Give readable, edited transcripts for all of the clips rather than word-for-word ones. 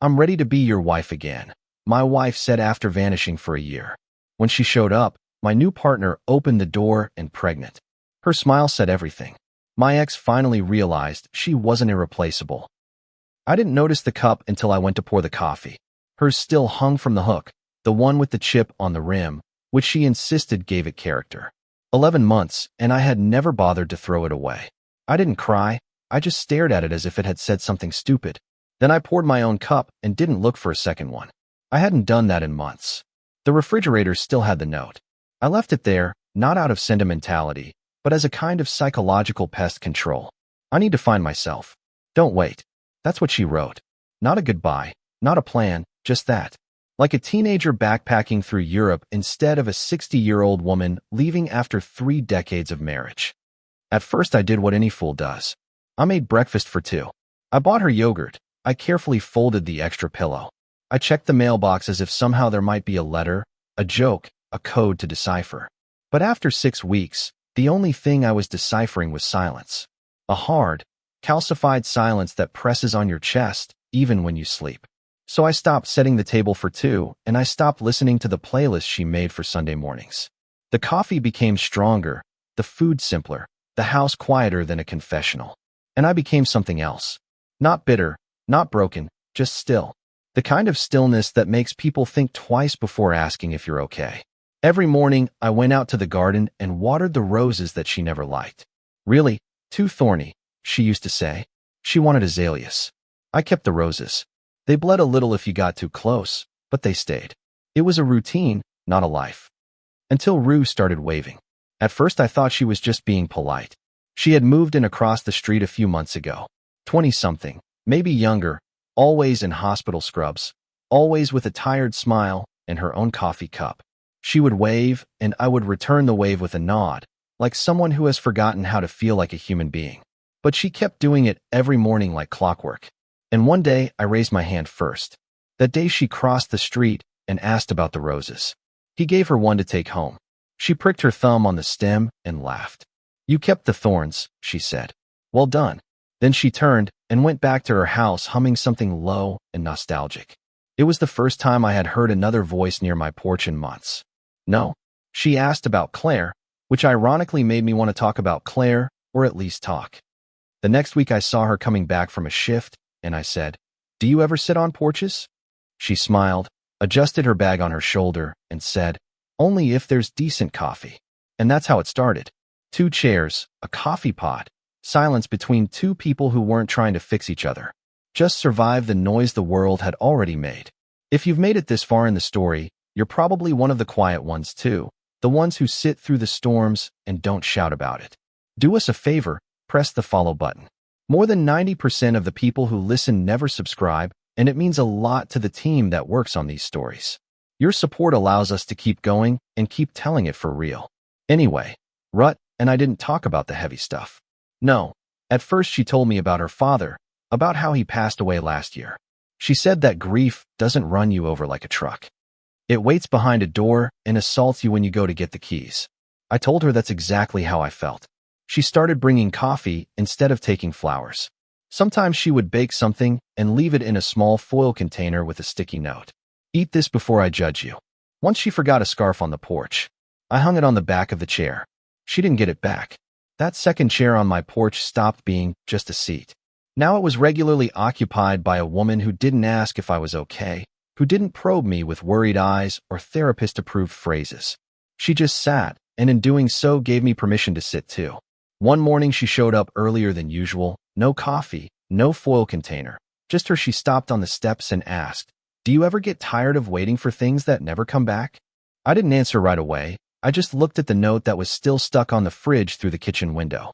"I'm ready to be your wife again," my wife said after vanishing for a year. When she showed up, my new partner opened the door and pregnant. Her smile said everything. My ex finally realized she wasn't irreplaceable. I didn't notice the cup until I went to pour the coffee. Hers still hung from the hook, the one with the chip on the rim, which she insisted gave it character. 11 months, and I had never bothered to throw it away. I didn't cry, I just stared at it as if it had said something stupid. Then I poured my own cup and didn't look for a second one. I hadn't done that in months. The refrigerator still had the note. I left it there, not out of sentimentality, but as a kind of psychological pest control. "I need to find myself. Don't wait." That's what she wrote. Not a goodbye, not a plan, just that. Like a teenager backpacking through Europe instead of a 60-year-old woman leaving after 3 decades of marriage. At first I did what any fool does. I made breakfast for 2. I bought her yogurt. I carefully folded the extra pillow. I checked the mailbox as if somehow there might be a letter, a joke, a code to decipher. But after 6 weeks, the only thing I was deciphering was silence. A hard, calcified silence that presses on your chest even when you sleep. So I stopped setting the table for 2, and I stopped listening to the playlist she made for Sunday mornings. The coffee became stronger, the food simpler, the house quieter than a confessional. And I became something else. Not bitter, not broken, just still. The kind of stillness that makes people think twice before asking if you're okay. Every morning, I went out to the garden and watered the roses that she never liked. "Really? Too thorny," she used to say. She wanted azaleas. I kept the roses. They bled a little if you got too close, but they stayed. It was a routine, not a life. Until Rue started waving. At first I thought she was just being polite. She had moved in across the street a few months ago. 20-something, maybe younger, always in hospital scrubs, always with a tired smile and her own coffee cup. She would wave, and I would return the wave with a nod, like someone who has forgotten how to feel like a human being. But she kept doing it every morning like clockwork. And one day, I raised my hand first. That day she crossed the street and asked about the roses. He gave her one to take home. She pricked her thumb on the stem and laughed. "You kept the thorns," she said. "Well done." Then she turned and went back to her house humming something low and nostalgic. It was the first time I had heard another voice near my porch in months. "No?" She asked about Claire, which ironically made me want to talk about Claire, or at least talk. The next week I saw her coming back from a shift, and I said, "Do you ever sit on porches?" She smiled, adjusted her bag on her shoulder, and said, "Only if there's decent coffee." And that's how it started. 2 chairs, a coffee pot, silence between 2 people who weren't trying to fix each other. Just survive the noise the world had already made. If you've made it this far in the story, you're probably one of the quiet ones too, the ones who sit through the storms and don't shout about it. Do us a favor, press the follow button. More than 90% of the people who listen never subscribe, and it means a lot to the team that works on these stories. Your support allows us to keep going and keep telling it for real. Anyway, Rut and I didn't talk about the heavy stuff. No. At first she told me about her father, about how he passed away last year. She said that grief doesn't run you over like a truck. It waits behind a door and assaults you when you go to get the keys. I told her that's exactly how I felt. She started bringing coffee instead of taking flowers. Sometimes she would bake something and leave it in a small foil container with a sticky note. "Eat this before I judge you." Once she forgot a scarf on the porch. I hung it on the back of the chair. She didn't get it back. That second chair on my porch stopped being just a seat. Now it was regularly occupied by a woman who didn't ask if I was okay, who didn't probe me with worried eyes or therapist-approved phrases. She just sat, and in doing so gave me permission to sit too. One morning she showed up earlier than usual, no coffee, no foil container, just her. She stopped on the steps and asked, "Do you ever get tired of waiting for things that never come back?" I didn't answer right away. I just looked at the note that was still stuck on the fridge through the kitchen window.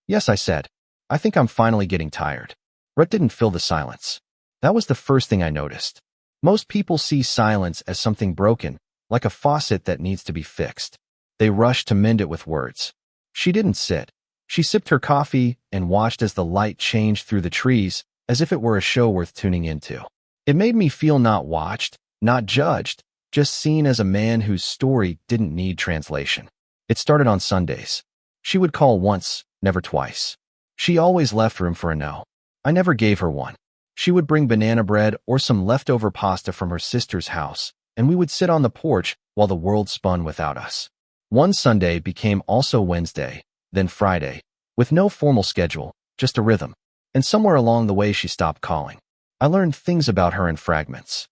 "Yes," I said. "I think I'm finally getting tired." Rut didn't fill the silence. That was the first thing I noticed. Most people see silence as something broken, like a faucet that needs to be fixed. They rush to mend it with words. She didn't sit. She sipped her coffee and watched as the light changed through the trees, as if it were a show worth tuning into. It made me feel not watched, not judged, just seen as a man whose story didn't need translation. It started on Sundays. She would call once, never twice. She always left room for a no. I never gave her one. She would bring banana bread or some leftover pasta from her sister's house, and we would sit on the porch while the world spun without us. One Sunday became also Wednesday, then Friday, with no formal schedule, just a rhythm. And somewhere along the way she stopped calling. I learned things about her in fragments.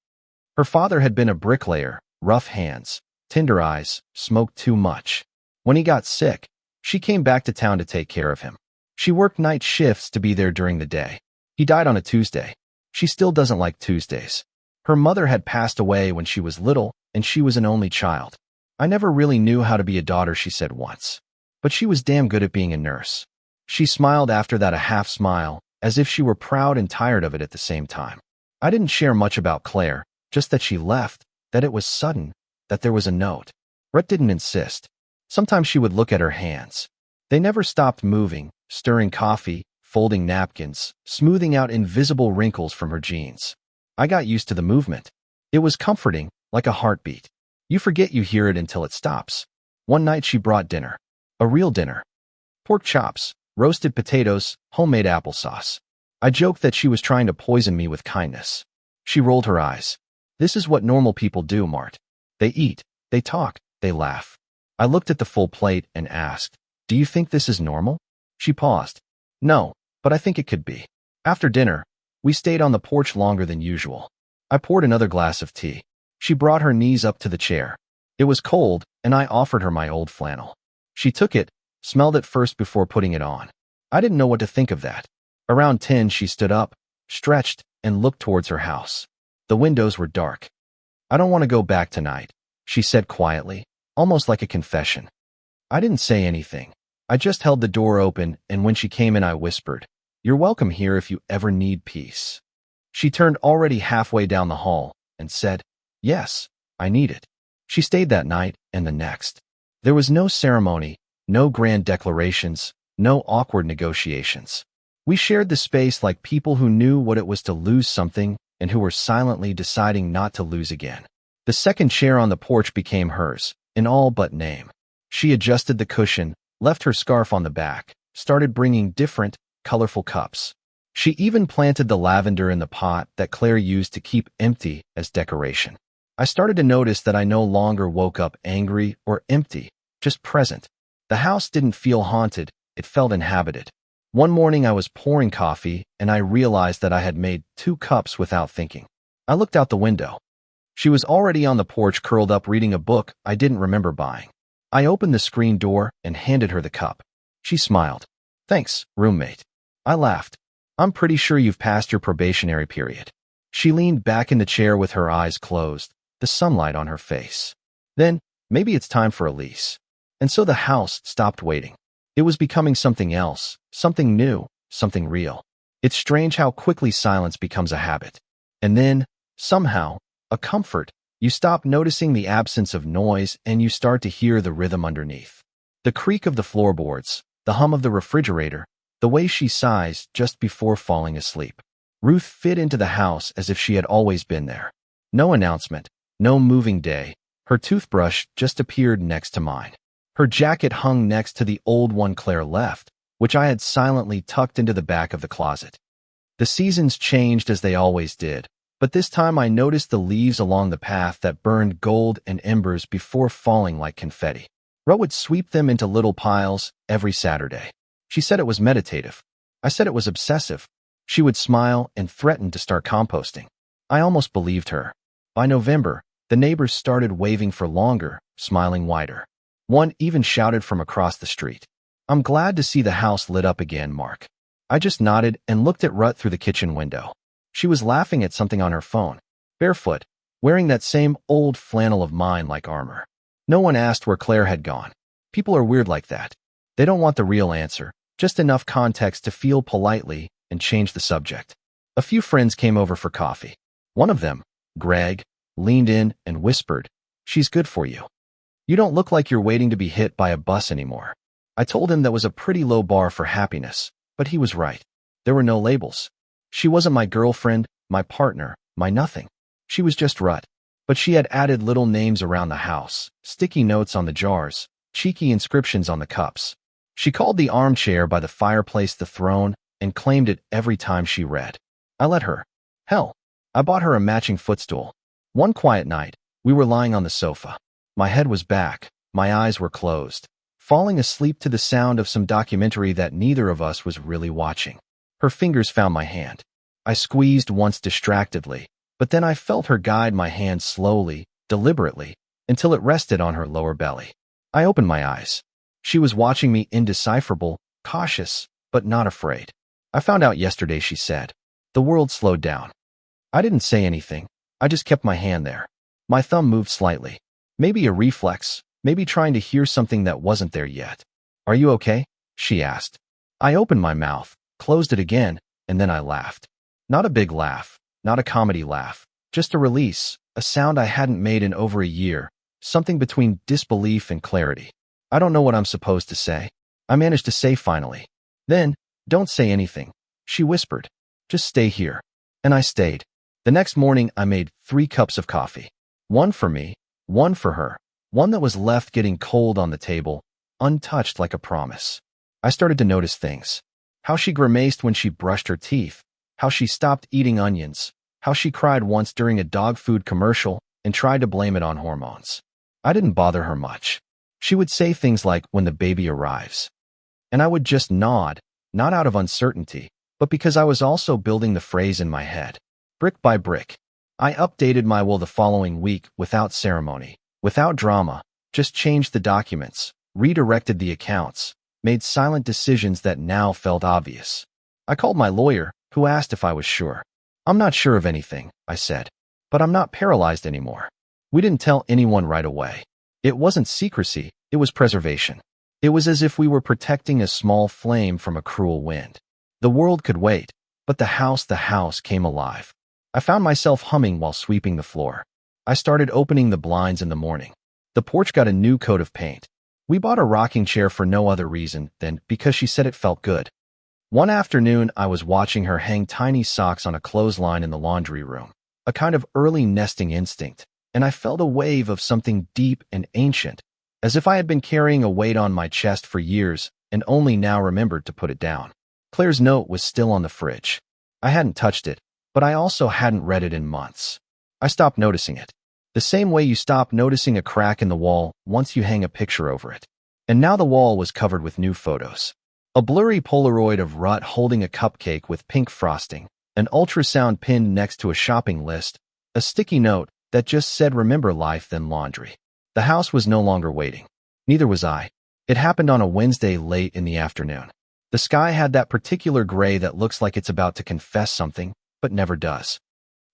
Her father had been a bricklayer, rough hands, tender eyes, smoked too much. When he got sick, she came back to town to take care of him. She worked night shifts to be there during the day. He died on a Tuesday. She still doesn't like Tuesdays. Her mother had passed away when she was little, and she was an only child. I never really knew how to be a daughter, she said once. But she was damn good at being a nurse. She smiled after that, a half smile, as if she were proud and tired of it at the same time. I didn't share much about Claire, just that she left, that it was sudden, that there was a note. Rhett didn't insist. Sometimes she would look at her hands. They never stopped moving, stirring coffee, folding napkins, smoothing out invisible wrinkles from her jeans. I got used to the movement. It was comforting, like a heartbeat. You forget you hear it until it stops. One night she brought dinner. A real dinner. Pork chops, roasted potatoes, homemade applesauce. I joked that she was trying to poison me with kindness. She rolled her eyes. This is what normal people do, Mart. They eat, they talk, they laugh. I looked at the full plate and asked, do you think this is normal? She paused. No, but I think it could be. After dinner, we stayed on the porch longer than usual. I poured another glass of tea. She brought her knees up to the chair. It was cold, and I offered her my old flannel. She took it, smelled it first before putting it on. I didn't know what to think of that. Around 10, she stood up, stretched, and looked towards her house. The windows were dark. I don't want to go back tonight, she said quietly, almost like a confession. I didn't say anything. I just held the door open, and when she came in I whispered, "You're welcome here if you ever need peace." She turned already halfway down the hall and said, "Yes, I need it." She stayed that night and the next. There was no ceremony, no grand declarations, no awkward negotiations. We shared the space like people who knew what it was to lose something and who were silently deciding not to lose again. The second chair on the porch became hers, in all but name. She adjusted the cushion, left her scarf on the back, started bringing different, colorful cups. She even planted the lavender in the pot that Claire used to keep empty as decoration. I started to notice that I no longer woke up angry or empty, just present. The house didn't feel haunted, it felt inhabited. One morning I was pouring coffee and I realized that I had made 2 cups without thinking. I looked out the window. She was already on the porch curled up reading a book I didn't remember buying. I opened the screen door and handed her the cup. She smiled. "Thanks, roommate." I laughed. "I'm pretty sure you've passed your probationary period." She leaned back in the chair with her eyes closed, the sunlight on her face. "Then, maybe it's time for a lease." And so the house stopped waiting. It was becoming something else, something new, something real. It's strange how quickly silence becomes a habit. And then, somehow, a comfort. You stop noticing the absence of noise and you start to hear the rhythm underneath. The creak of the floorboards, the hum of the refrigerator, the way she sighs just before falling asleep. Ruth fit into the house as if she had always been there. No announcement, no moving day. Her toothbrush just appeared next to mine. Her jacket hung next to the old one Claire left, which I had silently tucked into the back of the closet. The seasons changed as they always did, but this time I noticed the leaves along the path that burned gold and embers before falling like confetti. Ro would sweep them into little piles every Saturday. She said it was meditative. I said it was obsessive. She would smile and threaten to start composting. I almost believed her. By November, the neighbors started waving for longer, smiling wider. One even shouted from across the street, "I'm glad to see the house lit up again, Mark." I just nodded and looked at Ruth through the kitchen window. She was laughing at something on her phone, barefoot, wearing that same old flannel of mine like armor. No one asked where Claire had gone. People are weird like that. They don't want the real answer, just enough context to feel politely and change the subject. A few friends came over for coffee. One of them, Greg, leaned in and whispered, "She's good for you. You don't look like you're waiting to be hit by a bus anymore." I told him that was a pretty low bar for happiness, but he was right. There were no labels. She wasn't my girlfriend, my partner, my nothing. She was just Ruth. But she had added little names around the house, sticky notes on the jars, cheeky inscriptions on the cups. She called the armchair by the fireplace the throne and claimed it every time she read. I let her. Hell, I bought her a matching footstool. One quiet night, we were lying on the sofa. My head was back, my eyes were closed, falling asleep to the sound of some documentary that neither of us was really watching. Her fingers found my hand. I squeezed once distractedly, but then I felt her guide my hand slowly, deliberately, until it rested on her lower belly. I opened my eyes. She was watching me, indecipherable, cautious, but not afraid. I found out yesterday, she said. The world slowed down. I didn't say anything. I just kept my hand there. My thumb moved slightly. Maybe a reflex, maybe trying to hear something that wasn't there yet. Are you okay? She asked. I opened my mouth, closed it again, and then I laughed. Not a big laugh, not a comedy laugh, just a release, a sound I hadn't made in over a year, something between disbelief and clarity. I don't know what I'm supposed to say. I managed to say finally. Then, don't say anything, she whispered. Just stay here. And I stayed. The next morning, I made 3 cups of coffee. One for me, one for her, one that was left getting cold on the table, untouched like a promise. I started to notice things. How she grimaced when she brushed her teeth, how she stopped eating onions, how she cried once during a dog food commercial and tried to blame it on hormones. I didn't bother her much. She would say things like, when the baby arrives. And I would just nod, not out of uncertainty, but because I was also building the phrase in my head. Brick by brick. I updated my will the following week without ceremony, without drama, just changed the documents, redirected the accounts, made silent decisions that now felt obvious. I called my lawyer, who asked if I was sure. I'm not sure of anything, I said, but I'm not paralyzed anymore. We didn't tell anyone right away. It wasn't secrecy, it was preservation. It was as if we were protecting a small flame from a cruel wind. The world could wait, but the house came alive. I found myself humming while sweeping the floor. I started opening the blinds in the morning. The porch got a new coat of paint. We bought a rocking chair for no other reason than because she said it felt good. One afternoon, I was watching her hang tiny socks on a clothesline in the laundry room, a kind of early nesting instinct, and I felt a wave of something deep and ancient, as if I had been carrying a weight on my chest for years and only now remembered to put it down. Claire's note was still on the fridge. I hadn't touched it, but I also hadn't read it in months. I stopped noticing it. The same way you stop noticing a crack in the wall once you hang a picture over it. And now the wall was covered with new photos. A blurry Polaroid of Rut holding a cupcake with pink frosting, an ultrasound pinned next to a shopping list, a sticky note that just said remember life then laundry. The house was no longer waiting. Neither was I. It happened on a Wednesday late in the afternoon. The sky had that particular gray that looks like it's about to confess something, but never does.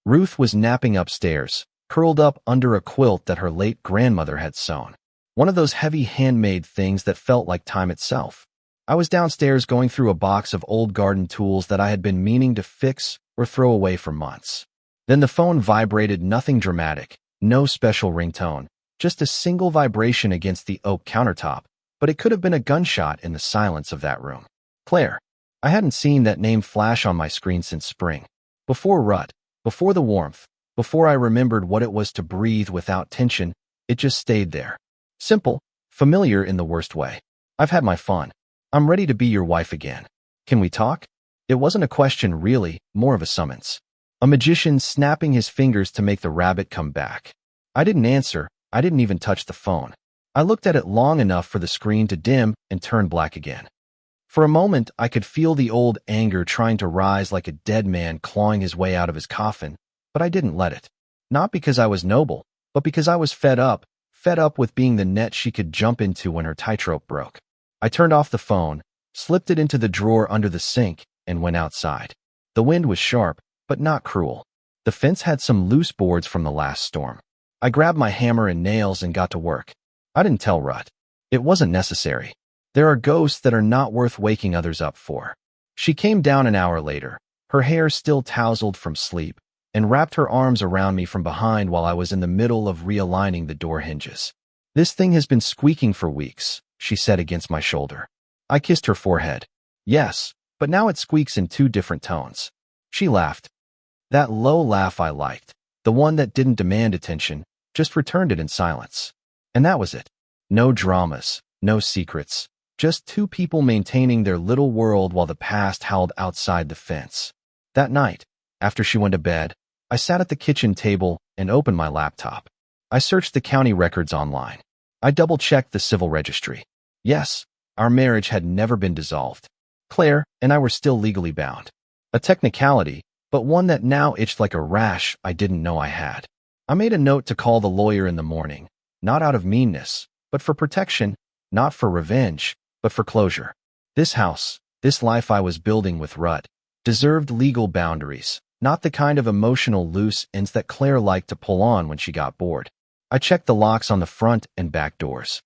Ruth was napping upstairs, curled up under a quilt that her late grandmother had sewn. One of those heavy handmade things that felt like time itself. I was downstairs going through a box of old garden tools that I had been meaning to fix or throw away for months. Then the phone vibrated, nothing dramatic, no special ringtone, just a single vibration against the oak countertop, but it could have been a gunshot in the silence of that room. Claire. I hadn't seen that name flash on my screen since spring. Before Rut, before the warmth, before I remembered what it was to breathe without tension, it just stayed there. Simple, familiar in the worst way. I've had my fun. I'm ready to be your wife again. Can we talk? It wasn't a question really, more of a summons. A magician snapping his fingers to make the rabbit come back. I didn't answer, I didn't even touch the phone. I looked at it long enough for the screen to dim and turn black again. For a moment, I could feel the old anger trying to rise like a dead man clawing his way out of his coffin, but I didn't let it. Not because I was noble, but because I was fed up with being the net she could jump into when her tightrope broke. I turned off the phone, slipped it into the drawer under the sink, and went outside. The wind was sharp, but not cruel. The fence had some loose boards from the last storm. I grabbed my hammer and nails and got to work. I didn't tell Rut. It wasn't necessary. There are ghosts that are not worth waking others up for. She came down an hour later, her hair still tousled from sleep, and wrapped her arms around me from behind while I was in the middle of realigning the door hinges. This thing has been squeaking for weeks, she said against my shoulder. I kissed her forehead. Yes, but now it squeaks in 2 different tones. She laughed. That low laugh I liked, the one that didn't demand attention, just returned it in silence. And that was it. No dramas, no secrets, just 2 people maintaining their little world while the past howled outside the fence. That night, After she went to bed, I sat at the kitchen table and opened my laptop. I searched the county records online. I double-checked the civil registry. Yes, our marriage had never been dissolved. Claire and I were still legally bound. A technicality, but one that now itched like a rash I didn't know I had. I made a note to call the lawyer in the morning, not out of meanness, but for protection, not for revenge, but for closure. This house, this life I was building with Rutt, deserved legal boundaries, not the kind of emotional loose ends that Claire liked to pull on when she got bored. I checked the locks on the front and back doors.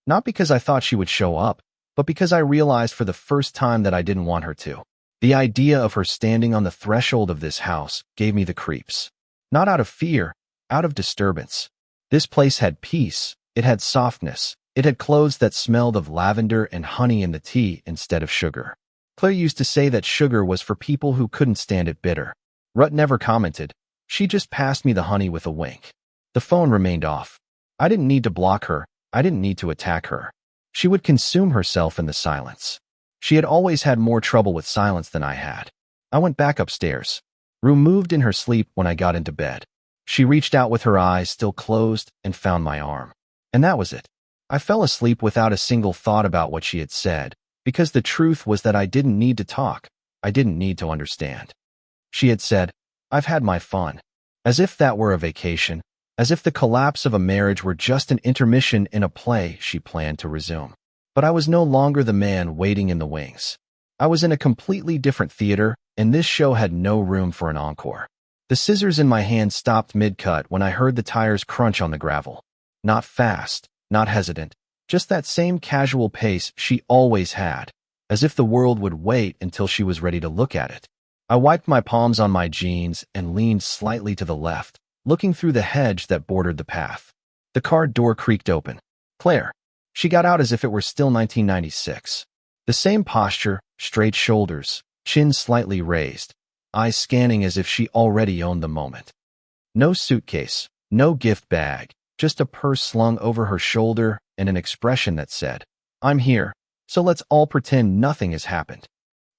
Not because I thought she would show up, but because I realized for the first time that I didn't want her to. The idea of her standing on the threshold of this house gave me the creeps. Not out of fear, out of disturbance. This place had peace, it had softness, it had clothes that smelled of lavender and honey in the tea instead of sugar. Claire used to say that sugar was for people who couldn't stand it bitter. Rutt never commented. She just passed me the honey with a wink. The phone remained off. I didn't need to block her. I didn't need to attack her. She would consume herself in the silence. She had always had more trouble with silence than I had. I went back upstairs. Rue moved in her sleep when I got into bed. She reached out with her eyes still closed and found my arm. And that was it. I fell asleep without a single thought about what she had said, because the truth was that I didn't need to talk. I didn't need to understand. She had said, "I've had my fun." As if that were a vacation, as if the collapse of a marriage were just an intermission in a play she planned to resume. But I was no longer the man waiting in the wings. I was in a completely different theater, and this show had no room for an encore. The scissors in my hand stopped mid-cut when I heard the tires crunch on the gravel. Not fast, not hesitant, just that same casual pace she always had, as if the world would wait until she was ready to look at it. I wiped my palms on my jeans and leaned slightly to the left, looking through the hedge that bordered the path. The car door creaked open. Claire. She got out as if it were still 1996. The same posture, straight shoulders, chin slightly raised, eyes scanning as if she already owned the moment. No suitcase, no gift bag, just a purse slung over her shoulder and an expression that said, "I'm here, so let's all pretend nothing has happened."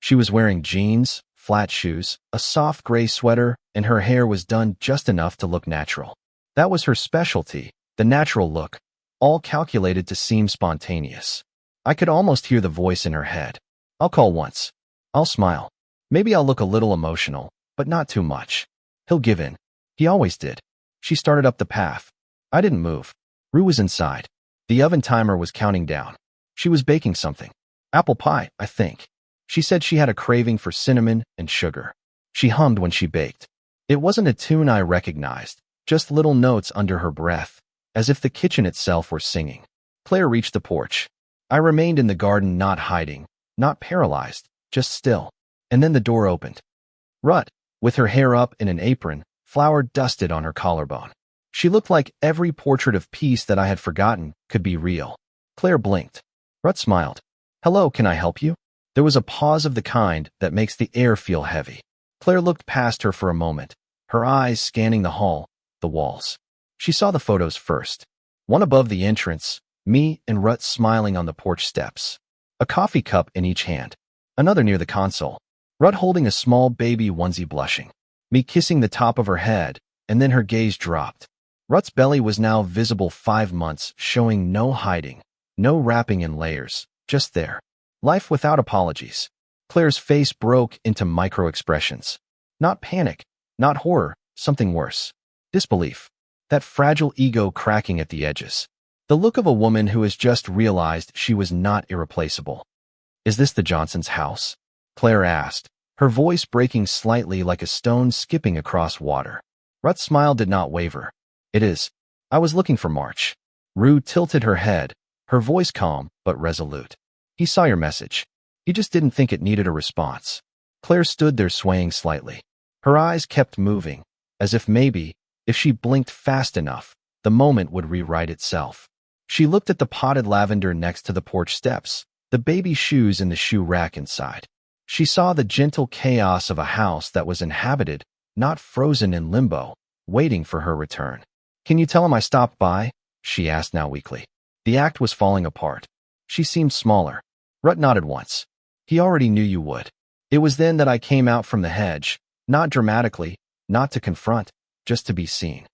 She was wearing jeans, flat shoes, a soft gray sweater, and her hair was done just enough to look natural. That was her specialty, the natural look, all calculated to seem spontaneous. I could almost hear the voice in her head. "I'll call once. I'll smile. Maybe I'll look a little emotional, but not too much. He'll give in. He always did." She started up the path. I didn't move. Rue was inside. The oven timer was counting down. She was baking something. Apple pie, I think. She said she had a craving for cinnamon and sugar. She hummed when she baked. It wasn't a tune I recognized, just little notes under her breath, as if the kitchen itself were singing. Claire reached the porch. I remained in the garden, not hiding, not paralyzed, just still. And then the door opened. Rutt, with her hair up in an apron, flour dusted on her collarbone. She looked like every portrait of peace that I had forgotten could be real. Claire blinked. Rutt smiled. "Hello, can I help you?" There was a pause of the kind that makes the air feel heavy. Claire looked past her for a moment, her eyes scanning the hall, the walls. She saw the photos first. One above the entrance, me and Rutt smiling on the porch steps. A coffee cup in each hand. Another near the console. Rutt holding a small baby onesie blushing. Me kissing the top of her head, and then her gaze dropped. Rutt's belly was now visible 5 months, showing no hiding, no wrapping in layers, just there. Life without apologies. Claire's face broke into micro-expressions. Not panic, not horror, something worse. Disbelief. That fragile ego cracking at the edges. The look of a woman who has just realized she was not irreplaceable. "Is this the Johnsons' house?" Claire asked, her voice breaking slightly like a stone skipping across water. Rutt's smile did not waver. "It is. I was looking for March." Rue tilted her head, her voice calm but resolute. "He saw your message. He just didn't think it needed a response." Claire stood there swaying slightly. Her eyes kept moving, as if maybe, if she blinked fast enough, the moment would rewrite itself. She looked at the potted lavender next to the porch steps, the baby shoes in the shoe rack inside. She saw the gentle chaos of a house that was inhabited, not frozen in limbo, waiting for her return. "Can you tell him I stopped by?" she asked now weakly. The act was falling apart. She seemed smaller. Rutt nodded once. "He already knew you would. It was then that I came out from the hedge, Not dramatically, not to confront, just to be seen.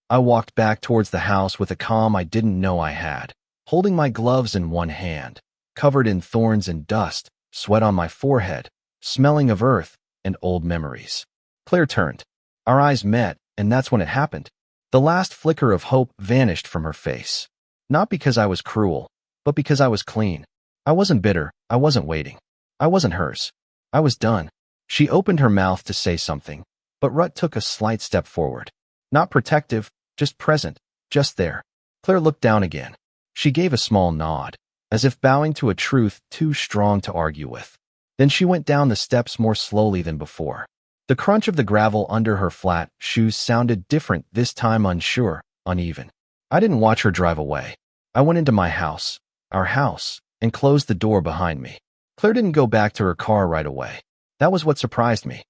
I walked back towards the house with a calm I didn't know I had, holding my gloves in one hand, covered in thorns and dust, sweat on my forehead, smelling of earth and old memories. Claire turned. Our eyes met, and that's when it happened. The last flicker of hope vanished from her face. Not because I was cruel, but because I was clean. I wasn't bitter, I wasn't waiting. I wasn't hers. I was done. She opened her mouth to say something, but Rut took a slight step forward. Not protective, just present, just there. Claire looked down again. She gave a small nod, as if bowing to a truth too strong to argue with. Then she went down the steps more slowly than before. The crunch of the gravel under her flat shoes sounded different this time, unsure, uneven. I didn't watch her drive away. I went into my house, our house, and closed the door behind me. Claire didn't go back to her car right away. That was what surprised me.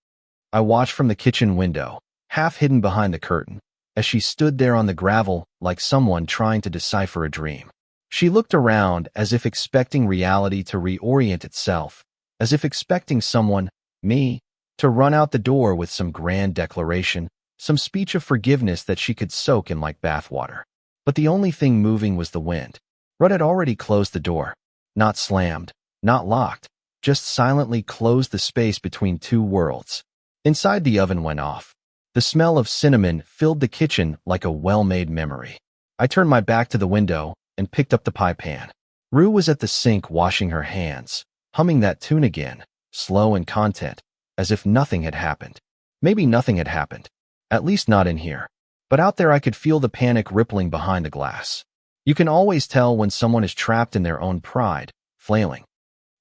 I watched from the kitchen window, half hidden behind the curtain, as she stood there on the gravel like someone trying to decipher a dream. She looked around as if expecting reality to reorient itself, as if expecting someone, me, to run out the door with some grand declaration, some speech of forgiveness that she could soak in like bathwater. But the only thing moving was the wind. Rudd had already closed the door. Not slammed, not locked, just silently closed the space between two worlds. Inside, the oven went off. The smell of cinnamon filled the kitchen like a well-made memory. I turned my back to the window and picked up the pie pan. Rue was at the sink washing her hands, humming that tune again, slow and content, as if nothing had happened. Maybe nothing had happened. At least not in here. But out there I could feel the panic rippling behind the glass. You can always tell when someone is trapped in their own pride, flailing.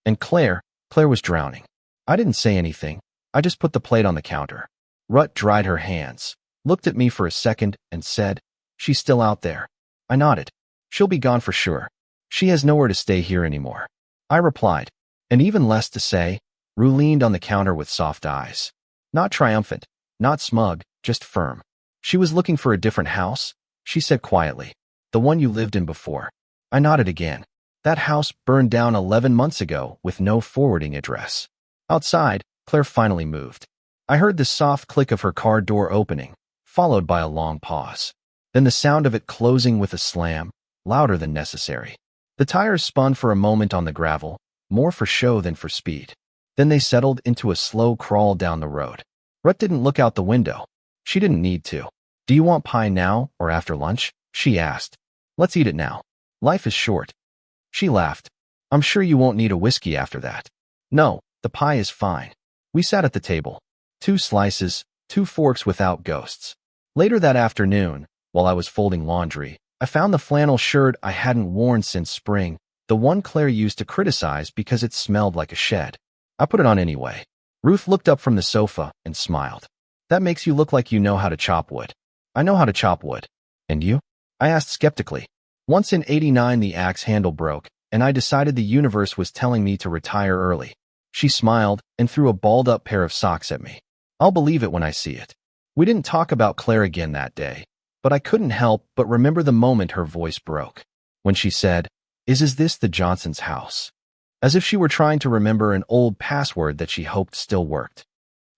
And Claire was drowning. I didn't say anything. I just put the plate on the counter. Rut dried her hands, looked at me for a second, and said, "She's still out there." I nodded. "She'll be gone for sure. She has nowhere to stay here anymore." I replied, and even less to say. Rue leaned on the counter with soft eyes. Not triumphant, not smug, just firm. "She was looking for a different house," she said quietly. "The one you lived in before." I nodded again. "That house burned down 11 months ago with no forwarding address." Outside, Claire finally moved. I heard the soft click of her car door opening, followed by a long pause. Then the sound of it closing with a slam, louder than necessary. The tires spun for a moment on the gravel, more for show than for speed. Then they settled into a slow crawl down the road. Rut didn't look out the window. She didn't need to. "Do you want pie now or after lunch?" she asked. "Let's eat it now. Life is short." She laughed. "I'm sure you won't need a whiskey after that." "No, the pie is fine." We sat at the table. 2 slices, 2 forks without ghosts. Later that afternoon, while I was folding laundry, I found the flannel shirt I hadn't worn since spring, the one Claire used to criticize because it smelled like a shed. I put it on anyway. Ruth looked up from the sofa and smiled. "That makes you look like you know how to chop wood." "I know how to chop wood." "And you?" I asked skeptically. "Once in '89 the axe handle broke, and I decided the universe was telling me to retire early." She smiled and threw a balled-up pair of socks at me. "I'll believe it when I see it." We didn't talk about Claire again that day, but I couldn't help but remember the moment her voice broke. When she said, Is this the Johnson's house?" As if she were trying to remember an old password that she hoped still worked.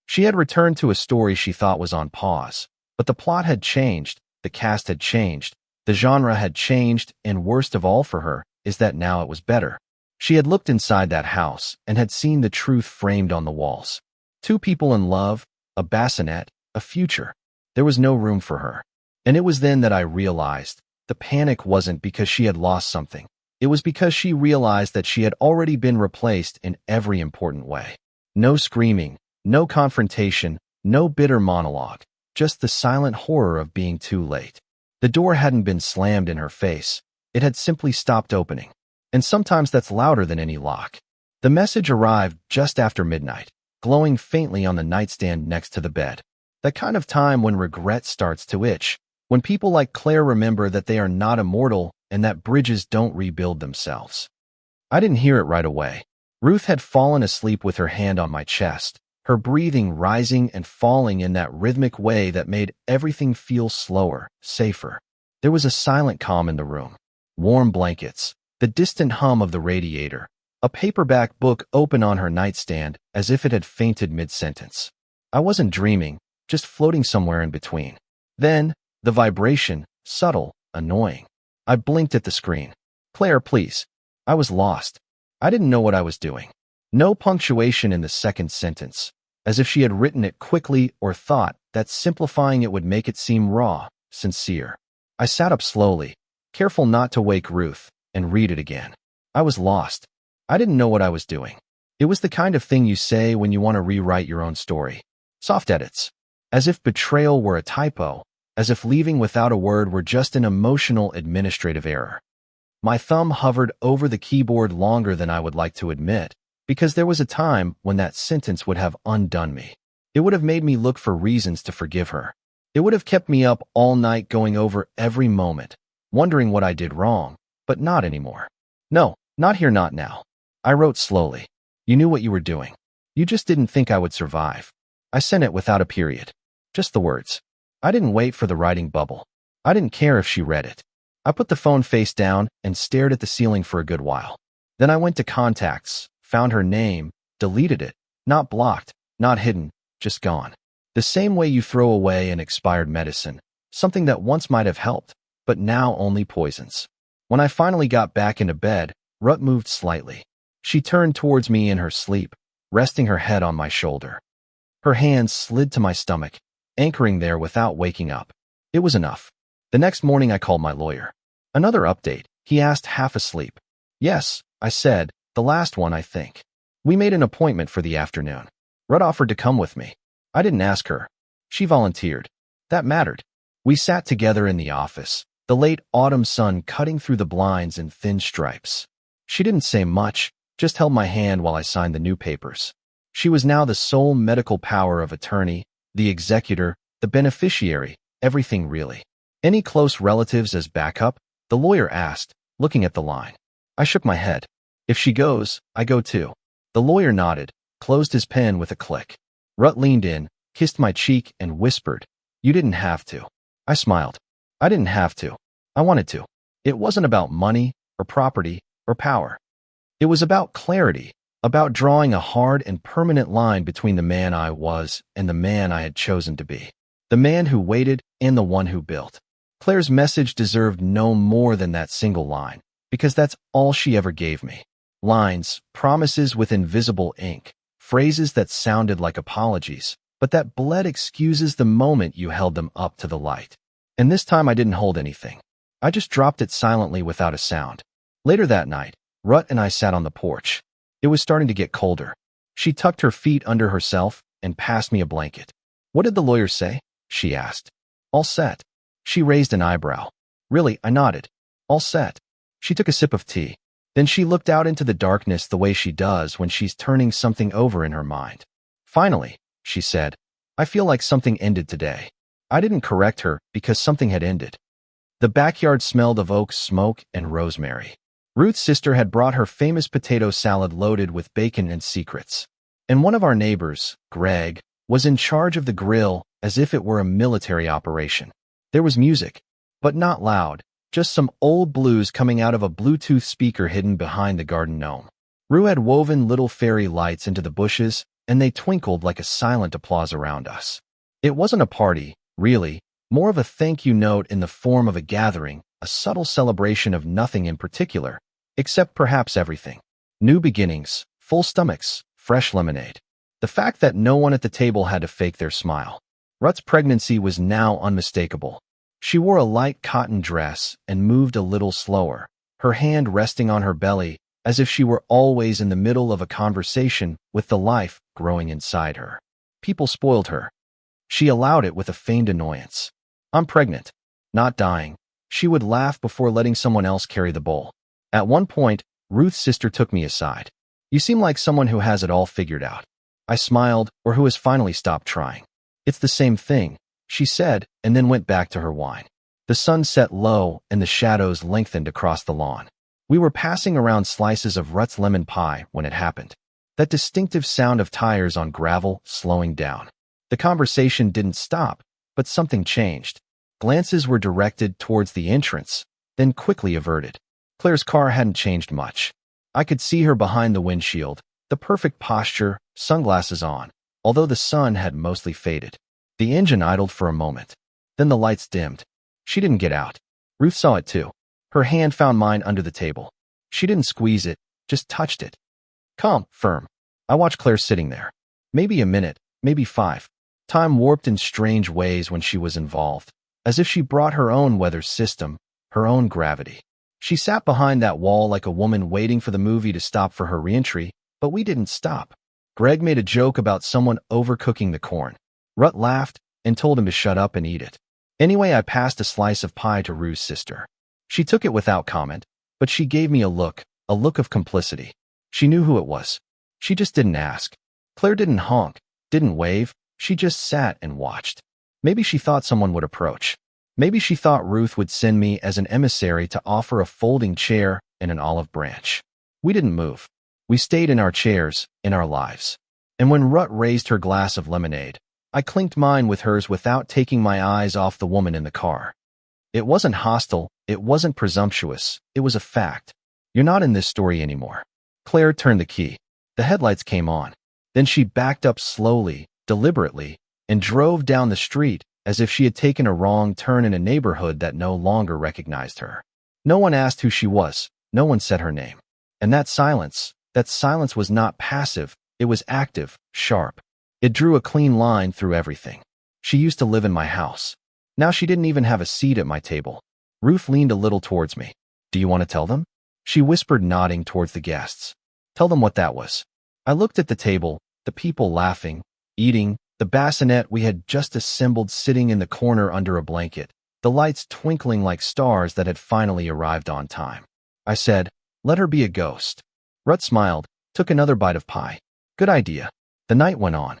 She had returned to a story she thought was on pause, but the plot had changed, the cast had changed, the genre had changed, and worst of all for her is that now it was better. She had looked inside that house and had seen the truth framed on the walls. 2 people in love, a bassinet, a future. There was no room for her. And it was then that I realized the panic wasn't because she had lost something. It was because she realized that she had already been replaced in every important way. No screaming, no confrontation, no bitter monologue, just the silent horror of being too late. The door hadn't been slammed in her face. It had simply stopped opening. And sometimes that's louder than any lock. The message arrived just after midnight, glowing faintly on the nightstand next to the bed. That kind of time when regret starts to itch, when people like Claire remember that they are not immortal and that bridges don't rebuild themselves. I didn't hear it right away. Ruth had fallen asleep with her hand on my chest, her breathing rising and falling in that rhythmic way that made everything feel slower, safer. There was a silent calm in the room. Warm blankets, the distant hum of the radiator, a paperback book open on her nightstand as if it had fainted mid-sentence. I wasn't dreaming, just floating somewhere in between. Then, the vibration, subtle, annoying. I blinked at the screen. Claire, please. I was lost. I didn't know what I was doing. No punctuation in the second sentence, as if she had written it quickly or thought that simplifying it would make it seem raw, sincere. I sat up slowly, careful not to wake Ruth, and read it again. I was lost. I didn't know what I was doing. It was the kind of thing you say when you want to rewrite your own story. Soft edits. As if betrayal were a typo, as if leaving without a word were just an emotional administrative error. My thumb hovered over the keyboard longer than I would like to admit, because there was a time when that sentence would have undone me. It would have made me look for reasons to forgive her. It would have kept me up all night going over every moment, wondering what I did wrong, but not anymore. No, not here, not now. I wrote slowly. You knew what you were doing. You just didn't think I would survive. I sent it without a period. Just the words. I didn't wait for the writing bubble. I didn't care if she read it. I put the phone face down and stared at the ceiling for a good while. Then I went to contacts, found her name, deleted it. Not blocked, not hidden, just gone. The same way you throw away an expired medicine, something that once might have helped, but now only poisons. When I finally got back into bed, Ruth moved slightly. She turned towards me in her sleep, resting her head on my shoulder. Her hands slid to my stomach, anchoring there without waking up. It was enough. The next morning I called my lawyer. Another update, he asked, half asleep. Yes, I said, the last one, I think. We made an appointment for the afternoon. Ruth offered to come with me. I didn't ask her. She volunteered. That mattered. We sat together in the office, the late autumn sun cutting through the blinds in thin stripes. She didn't say much, just held my hand while I signed the new papers. She was now the sole medical power of attorney, the executor, the beneficiary, everything really. Any close relatives as backup? The lawyer asked, looking at the line. I shook my head. If she goes, I go too. The lawyer nodded, closed his pen with a click. Ruth leaned in, kissed my cheek, and whispered, You didn't have to. I smiled. I didn't have to. I wanted to. It wasn't about money, or property, or power. It was about clarity, about drawing a hard and permanent line between the man I was and the man I had chosen to be. The man who waited and the one who built. Claire's message deserved no more than that single line, because that's all she ever gave me. Lines, promises with invisible ink, phrases that sounded like apologies, but that bled excuses the moment you held them up to the light. And this time I didn't hold anything. I just dropped it silently without a sound. Later that night, Ruth and I sat on the porch. It was starting to get colder. She tucked her feet under herself and passed me a blanket. What did the lawyer say? She asked. All set. She raised an eyebrow. Really, I nodded. All set. She took a sip of tea. Then she looked out into the darkness the way she does when she's turning something over in her mind. Finally, she said, I feel like something ended today. I didn't correct her because something had ended. The backyard smelled of oak smoke and rosemary. Ruth's sister had brought her famous potato salad loaded with bacon and secrets. And one of our neighbors, Greg, was in charge of the grill as if it were a military operation. There was music, but not loud, just some old blues coming out of a Bluetooth speaker hidden behind the garden gnome. Rue had woven little fairy lights into the bushes, and they twinkled like a silent applause around us. It wasn't a party, really, more of a thank you note in the form of a gathering, a subtle celebration of nothing in particular, except perhaps everything. New beginnings, full stomachs, fresh lemonade. The fact that no one at the table had to fake their smile. Ruth's pregnancy was now unmistakable. She wore a light cotton dress and moved a little slower, her hand resting on her belly as if she were always in the middle of a conversation with the life growing inside her. People spoiled her. She allowed it with a feigned annoyance. I'm pregnant, not dying. She would laugh before letting someone else carry the bowl. At one point, Ruth's sister took me aside. You seem like someone who has it all figured out. I smiled, or who has finally stopped trying. It's the same thing, she said, and then went back to her wine. The sun set low and the shadows lengthened across the lawn. We were passing around slices of Ruth's lemon pie when it happened. That distinctive sound of tires on gravel slowing down. The conversation didn't stop, but something changed. Glances were directed towards the entrance, then quickly averted. Claire's car hadn't changed much. I could see her behind the windshield, the perfect posture, sunglasses on, although the sun had mostly faded. The engine idled for a moment. Then the lights dimmed. She didn't get out. Ruth saw it too. Her hand found mine under the table. She didn't squeeze it, just touched it. Calm, firm. I watched Claire sitting there. Maybe a minute, maybe 5. Time warped in strange ways when she was involved, as if she brought her own weather system, her own gravity. She sat behind that wall like a woman waiting for the movie to stop for her reentry, but we didn't stop. Greg made a joke about someone overcooking the corn. Rut laughed and told him to shut up and eat it. Anyway, I passed a slice of pie to Rue's sister. She took it without comment, but she gave me a look of complicity. She knew who it was. She just didn't ask. Claire didn't honk, didn't wave, she just sat and watched. Maybe she thought someone would approach. Maybe she thought Ruth would send me as an emissary to offer a folding chair and an olive branch. We didn't move. We stayed in our chairs, in our lives. And when Rut raised her glass of lemonade, I clinked mine with hers without taking my eyes off the woman in the car. It wasn't hostile, it wasn't presumptuous, it was a fact. You're not in this story anymore. Claire turned the key. The headlights came on. Then she backed up slowly, deliberately, and drove down the street as if she had taken a wrong turn in a neighborhood that no longer recognized her. No one asked who she was. No one said her name. And that silence was not passive. It was active, sharp. It drew a clean line through everything. She used to live in my house. Now she didn't even have a seat at my table. Ruth leaned a little towards me. Do you want to tell them? She whispered, nodding towards the guests. Tell them what that was. I looked at the table, the people laughing, eating, the bassinet we had just assembled sitting in the corner under a blanket, the lights twinkling like stars that had finally arrived on time. I said, let her be a ghost. Rut smiled, took another bite of pie. Good idea. The night went on.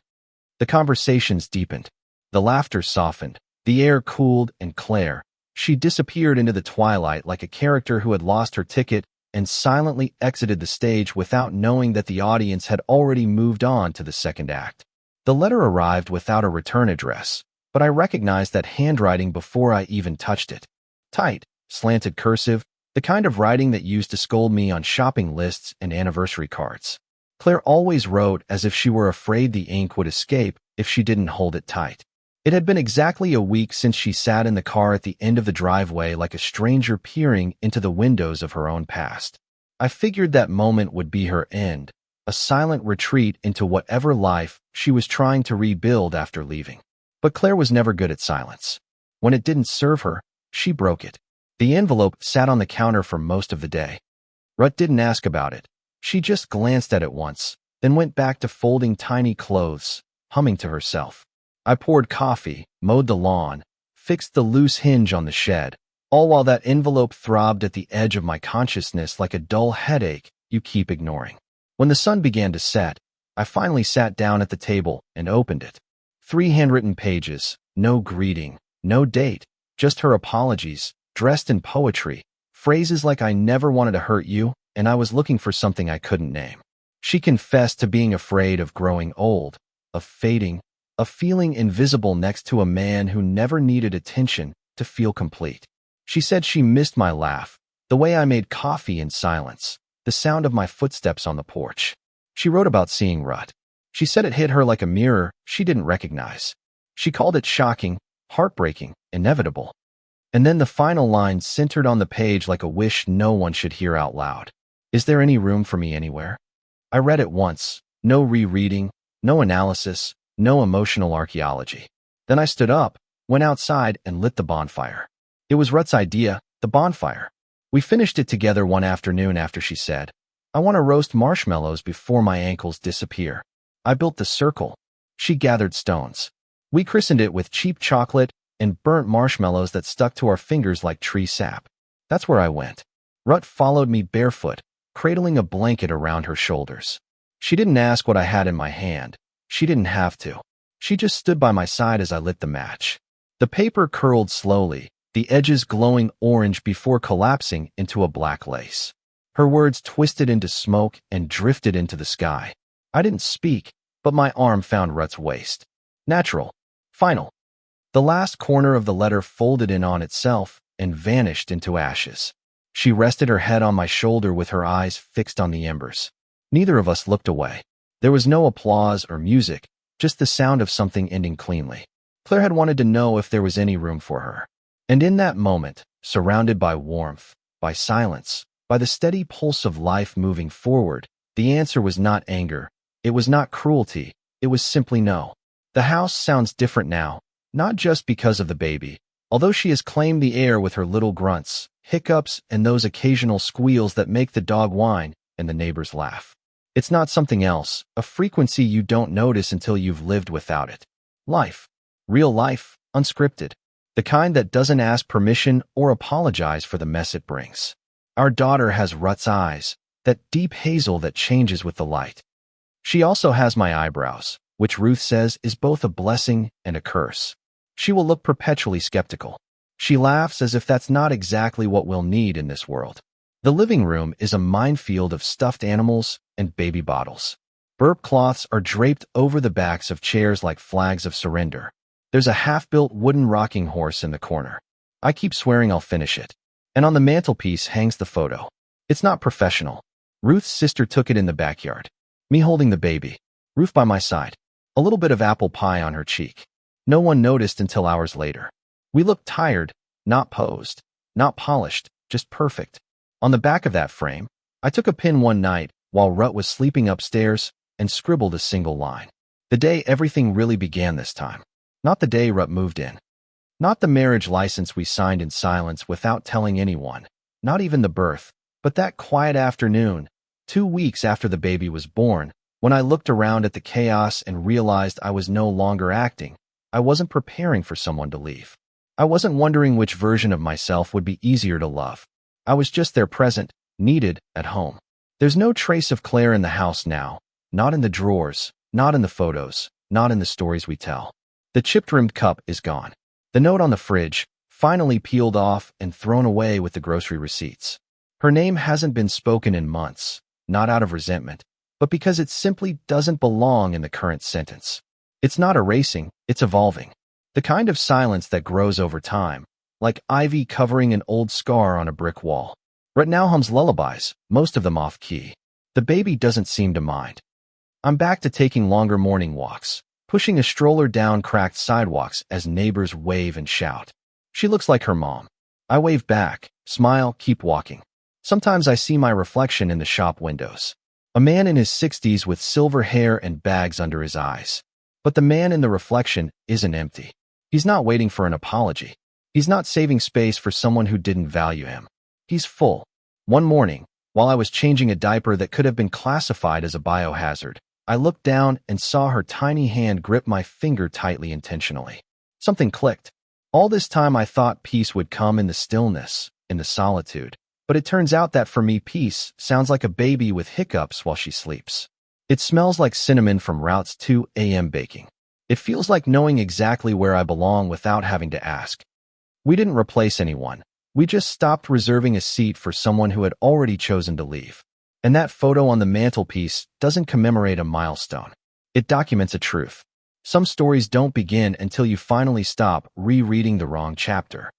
The conversations deepened. The laughter softened. The air cooled, and Claire, she disappeared into the twilight like a character who had lost her ticket and silently exited the stage without knowing that the audience had already moved on to the second act. The letter arrived without a return address, but I recognized that handwriting before I even touched it. Tight, slanted cursive, the kind of writing that used to scold me on shopping lists and anniversary cards. Claire always wrote as if she were afraid the ink would escape if she didn't hold it tight. It had been exactly a week since she sat in the car at the end of the driveway like a stranger peering into the windows of her own past. I figured that moment would be her end, a silent retreat into whatever life she was trying to rebuild after leaving. But Claire was never good at silence. When it didn't serve her, she broke it. The envelope sat on the counter for most of the day. Rut didn't ask about it. She just glanced at it once, then went back to folding tiny clothes, humming to herself. I poured coffee, mowed the lawn, fixed the loose hinge on the shed, all while that envelope throbbed at the edge of my consciousness like a dull headache you keep ignoring. When the sun began to set, I finally sat down at the table and opened it. 3 handwritten pages, no greeting, no date, just her apologies, dressed in poetry, phrases like I never wanted to hurt you, and I was looking for something I couldn't name. She confessed to being afraid of growing old, of fading, of feeling invisible next to a man who never needed attention to feel complete. She said she missed my laugh, the way I made coffee in silence, the sound of my footsteps on the porch. She wrote about seeing Rut. She said it hit her like a mirror she didn't recognize. She called it shocking, heartbreaking, inevitable. And then the final line centered on the page like a wish no one should hear out loud. Is there any room for me anywhere? I read it once, no rereading, no analysis, no emotional archaeology. Then I stood up, went outside, and lit the bonfire. It was Rut's idea, the bonfire. We finished it together one afternoon after she said, I want to roast marshmallows before my ankles disappear. I built the circle. She gathered stones. We christened it with cheap chocolate and burnt marshmallows that stuck to our fingers like tree sap. That's where I went. Rut followed me barefoot, cradling a blanket around her shoulders. She didn't ask what I had in my hand. She didn't have to. She just stood by my side as I lit the match. The paper curled slowly, the edges glowing orange before collapsing into a black lace. Her words twisted into smoke and drifted into the sky. I didn't speak, but my arm found Rut's waist. Natural. Final. The last corner of the letter folded in on itself and vanished into ashes. She rested her head on my shoulder with her eyes fixed on the embers. Neither of us looked away. There was no applause or music, just the sound of something ending cleanly. Claire had wanted to know if there was any room for her. And in that moment, surrounded by warmth, by silence, by the steady pulse of life moving forward, the answer was not anger. It was not cruelty. It was simply no. The house sounds different now, not just because of the baby. Although she has claimed the air with her little grunts, hiccups, and those occasional squeals that make the dog whine and the neighbors laugh. It's not something else, a frequency you don't notice until you've lived without it. Life. Real life, unscripted. The kind that doesn't ask permission or apologize for the mess it brings. Our daughter has Rut's eyes, that deep hazel that changes with the light. She also has my eyebrows, which Ruth says is both a blessing and a curse. She will look perpetually skeptical. She laughs as if that's not exactly what we'll need in this world. The living room is a minefield of stuffed animals and baby bottles. Burp cloths are draped over the backs of chairs like flags of surrender. There's a half-built wooden rocking horse in the corner. I keep swearing I'll finish it. And on the mantelpiece hangs the photo. It's not professional. Ruth's sister took it in the backyard. Me holding the baby. Ruth by my side. A little bit of apple pie on her cheek. No one noticed until hours later. We looked tired, not posed, not polished, just perfect. On the back of that frame, I took a pin one night while Rut was sleeping upstairs and scribbled a single line. The day everything really began this time. Not the day Rut moved in. Not the marriage license we signed in silence without telling anyone. Not even the birth. But that quiet afternoon, 2 weeks after the baby was born, when I looked around at the chaos and realized I was no longer acting. I wasn't preparing for someone to leave. I wasn't wondering which version of myself would be easier to love. I was just there present, needed, at home. There's no trace of Claire in the house now. Not in the drawers, not in the photos, not in the stories we tell. The chipped-rimmed cup is gone. The note on the fridge, finally peeled off and thrown away with the grocery receipts. Her name hasn't been spoken in months, not out of resentment, but because it simply doesn't belong in the current sentence. It's not erasing, it's evolving. The kind of silence that grows over time, like ivy covering an old scar on a brick wall. Rut now hums lullabies, most of them off-key. The baby doesn't seem to mind. I'm back to taking longer morning walks, pushing a stroller down cracked sidewalks as neighbors wave and shout. She looks like her mom. I wave back, smile, keep walking. Sometimes I see my reflection in the shop windows. A man in his 60s with silver hair and bags under his eyes. But the man in the reflection isn't empty. He's not waiting for an apology. He's not saving space for someone who didn't value him. He's full. One morning, while I was changing a diaper that could have been classified as a biohazard, I looked down and saw her tiny hand grip my finger tightly intentionally. Something clicked. All this time I thought peace would come in the stillness, in the solitude. But it turns out that for me peace sounds like a baby with hiccups while she sleeps. It smells like cinnamon from Route's 2 a.m. baking. It feels like knowing exactly where I belong without having to ask. We didn't replace anyone. We just stopped reserving a seat for someone who had already chosen to leave. And that photo on the mantelpiece doesn't commemorate a milestone. It documents a truth. Some stories don't begin until you finally stop rereading the wrong chapter.